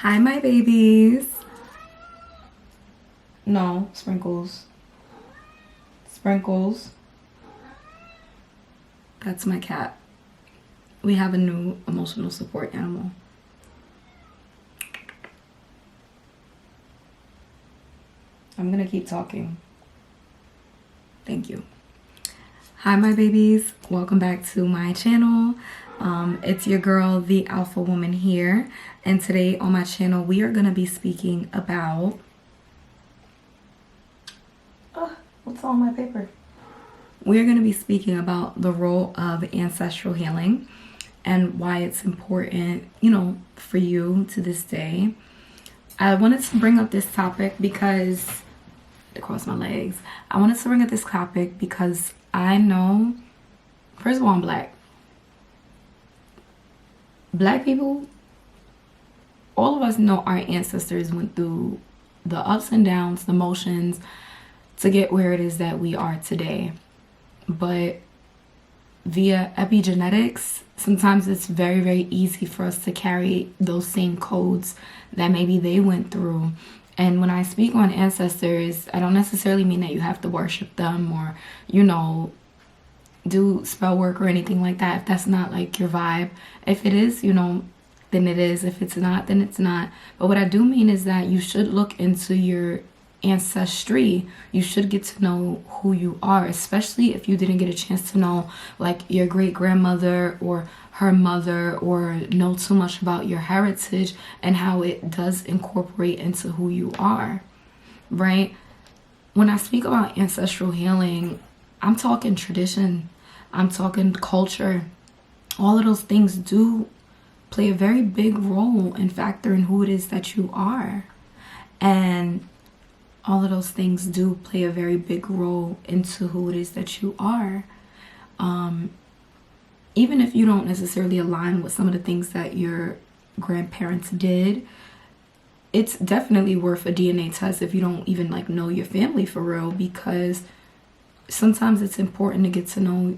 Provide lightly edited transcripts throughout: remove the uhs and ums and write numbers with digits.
Hi, my babies. No, Sprinkles. Sprinkles. That's my cat. We have a new emotional support animal. I'm gonna keep talking. Thank you. Hi, my babies. Welcome back to my channel. It's your girl, the Alpha Woman here. And today on my channel, we are gonna be speaking about... what's on my paper? We're gonna be speaking about the role of ancestral healing and why it's important, for you to this day. I wanted to bring up this topic because... across my legs. I wanted to bring up this topic because I know, first of all, I'm black. Black people, all of us know our ancestors went through the ups and downs, the motions to get where it is that we are today. But via epigenetics, sometimes it's very, very easy for us to carry those same codes that maybe they went through. And when I speak on ancestors, I don't necessarily mean that you have to worship them or, do spell work or anything like that. If that's not like your vibe, if it is, then it is. If it's not, then it's not. But what I do mean is that you should look into your ancestry. You should get to know who you are, especially if you didn't get a chance to know like your great grandmother or her mother, or know too much about your heritage and how it does incorporate into who you are, right? When I speak about ancestral healing, I'm talking tradition, I'm talking culture. All of those things do play a very big role and factor in who it is that you are. And all of those things do play a very big role into who it is that you are. Even if you don't necessarily align with some of the things that your grandparents did, it's definitely worth a DNA test if you don't even know your family for real, because sometimes it's important to get to know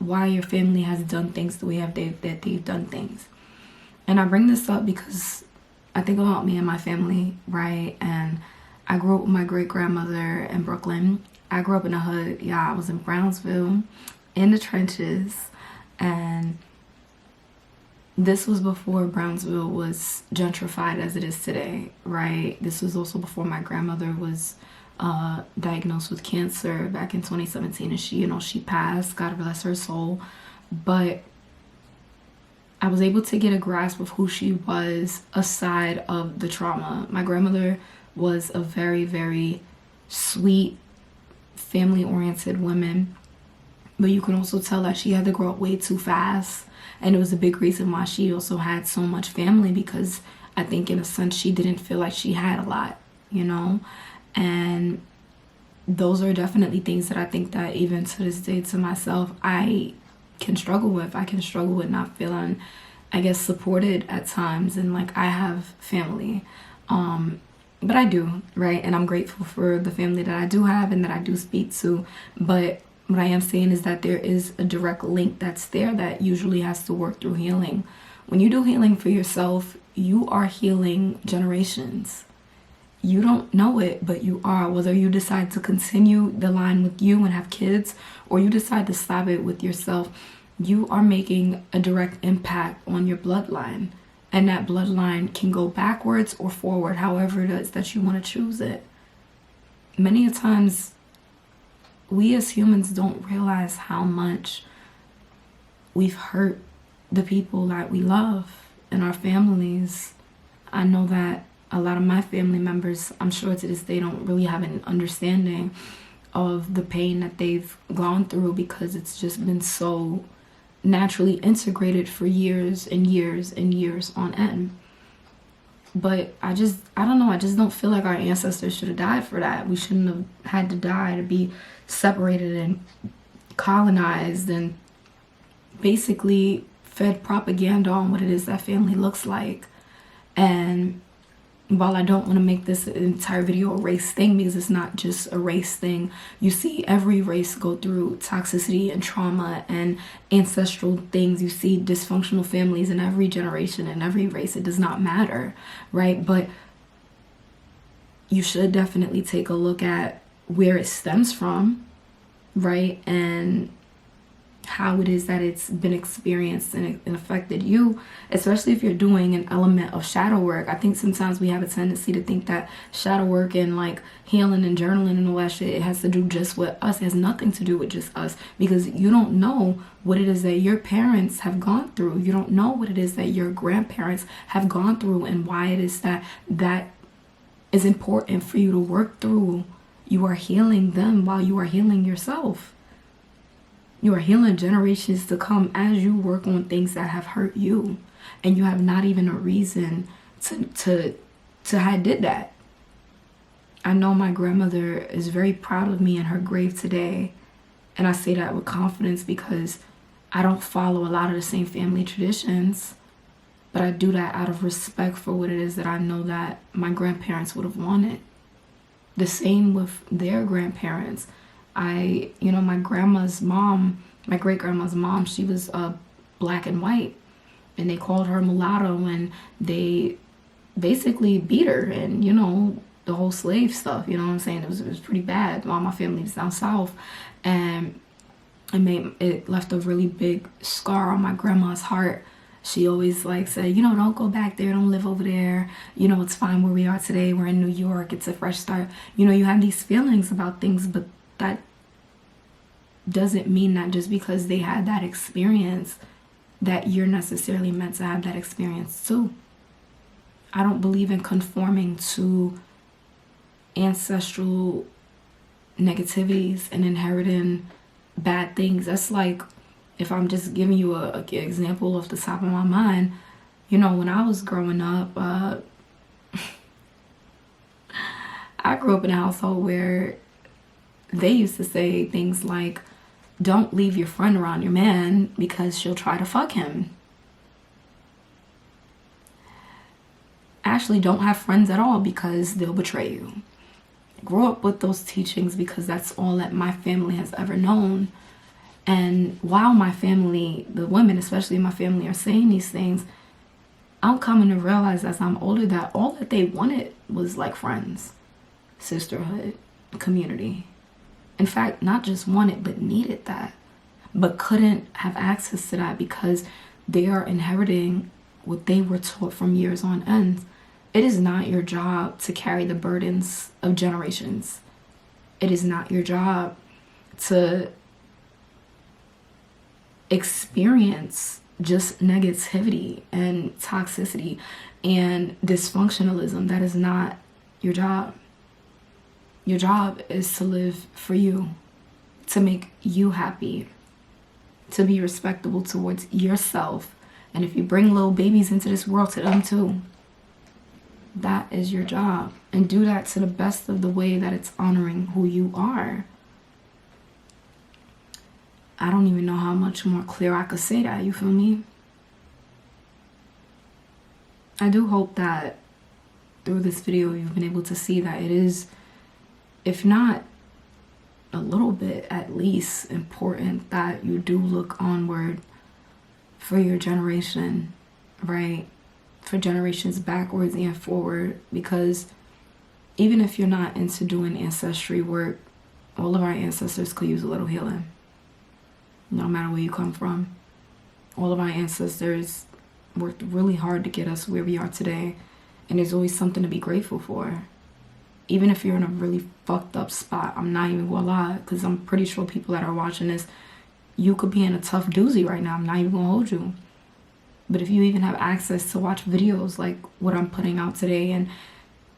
why your family has done things the way that they've done things. And I bring this up because I think about me and my family, right? And I grew up with my great grandmother in Brooklyn. I grew up in the hood. Yeah, I was in Brownsville, in the trenches. And this was before Brownsville was gentrified as it is today, right? This was also before my grandmother was diagnosed with cancer back in 2017, and she passed, God bless her soul. But I was able to get a grasp of who she was aside of the trauma. My grandmother was a very, very sweet, family-oriented woman, but you can also tell that she had to grow up way too fast. And it was a big reason why she also had so much family, because I think in a sense she didn't feel like she had a lot, And those are definitely things that I think that even to this day, to myself, I can struggle with. I can struggle with not feeling, I guess, supported at times. And I have family. But I do, right? And I'm grateful for the family that I do have and that I do speak to. But what I am saying is that there is a direct link that's there that usually has to work through healing. When you do healing for yourself, you are healing generations. You don't know it, but you are. Whether you decide to continue the line with you and have kids, or you decide to stop it with yourself, you are making a direct impact on your bloodline. And that bloodline can go backwards or forward, however it is that you want to choose it. Many a times, we as humans don't realize how much we've hurt the people that we love and our families. I know that a lot of my family members, I'm sure to this day, don't really have an understanding of the pain that they've gone through, because it's just been so naturally integrated for years and years and years on end. But I don't know, I just don't feel like our ancestors should have died for that. We shouldn't have had to die to be separated and colonized and basically fed propaganda on what it is that family looks like. And while I don't want to make this entire video a race thing, because it's not just a race thing, you see every race go through toxicity and trauma and ancestral things. You see dysfunctional families in every generation and every race. It does not matter, right? But you should definitely take a look at where it stems from, right? And how it is that it's been experienced and affected you, especially if you're doing an element of shadow work. I think sometimes we have a tendency to think that shadow work and like healing and journaling and all that shit, it has to do just with us. It has nothing to do with just us, because you don't know what it is that your parents have gone through. You don't know what it is that your grandparents have gone through, and why it is that that is important for you to work through. You are healing them while you are healing yourself. You are healing generations to come as you work on things that have hurt you, and you have not even a reason to have did that. I know my grandmother is very proud of me in her grave today, and I say that with confidence because I don't follow a lot of the same family traditions, but I do that out of respect for what it is that I know that my grandparents would have wanted. The same with their grandparents. My grandma's mom, my great-grandma's mom, she was black and white, and they called her mulatto, and they basically beat her, and the whole slave stuff, you know what I'm saying? It was pretty bad. All my family was down south, and it left a really big scar on my grandma's heart. She always said, don't go back there, don't live over there, it's fine where we are today, we're in New York, it's a fresh start. You have these feelings about things, but that doesn't mean that just because they had that experience that you're necessarily meant to have that experience too. I don't believe in conforming to ancestral negativities and inheriting bad things. That's like, if I'm just giving you an example off the top of my mind, when I was growing up, I grew up in a household where they used to say things like, don't leave your friend around your man because she'll try to fuck him. Actually, don't have friends at all because they'll betray you. I grew up with those teachings because that's all that my family has ever known. And while my family, the women, especially my family, are saying these things, I'm coming to realize as I'm older that all that they wanted was like friends, sisterhood, community. In fact, not just wanted, but needed that, but couldn't have access to that because they are inheriting what they were taught from years on end. It is not your job to carry the burdens of generations. It is not your job to experience just negativity and toxicity and dysfunctionalism. That is not your job. Your job is to live for you, to make you happy, to be respectable towards yourself. And if you bring little babies into this world, to them too. That is your job. And do that to the best of the way that it's honoring who you are. I don't even know how much more clear I could say that, you feel me? I do hope that through this video you've been able to see that it is, if not a little bit, at least important that you do look onward for your generation, right? For generations backwards and forward, because even if you're not into doing ancestry work, all of our ancestors could use a little healing. No matter where you come from. All of our ancestors worked really hard to get us where we are today, and there's always something to be grateful for. Even if you're in a really fucked up spot, I'm not even gonna lie, because I'm pretty sure people that are watching this, you could be in a tough doozy right now. I'm not even gonna hold you. But if you even have access to watch videos like what I'm putting out today, and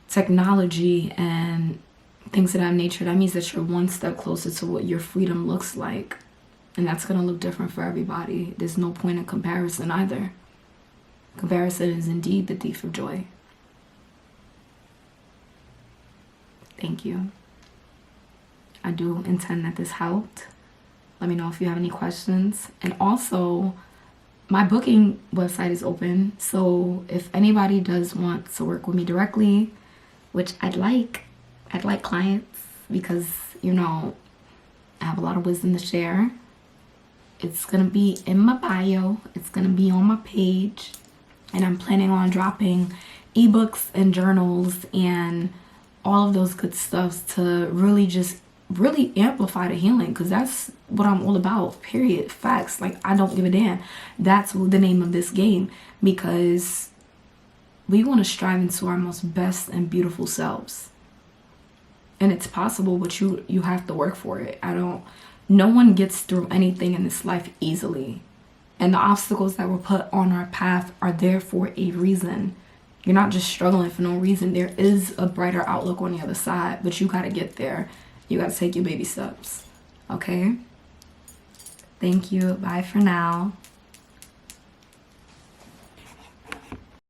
technology and things of that nature, that means that you're one step closer to what your freedom looks like. And that's gonna look different for everybody. There's no point in comparison either. Comparison is indeed the thief of joy. Thank you. I do intend that this helped. Let me know if you have any questions. And also, my booking website is open. So if anybody does want to work with me directly, which I'd like clients because, you know, I have a lot of wisdom to share. It's going to be in my bio. It's going to be on my page. And I'm planning on dropping ebooks and journals and all of those good stuff to really amplify the healing, because that's what I'm all about, period. Facts. Like, I don't give a damn. That's the name of this game, because we want to strive into our most best and beautiful selves. And it's possible, but you have to work for it. No one gets through anything in this life easily. And the obstacles that were put on our path are there for a reason. You're not just struggling for no reason. There is a brighter outlook on the other side, but you got to get there. You got to take your baby steps. Okay? Thank you. Bye for now.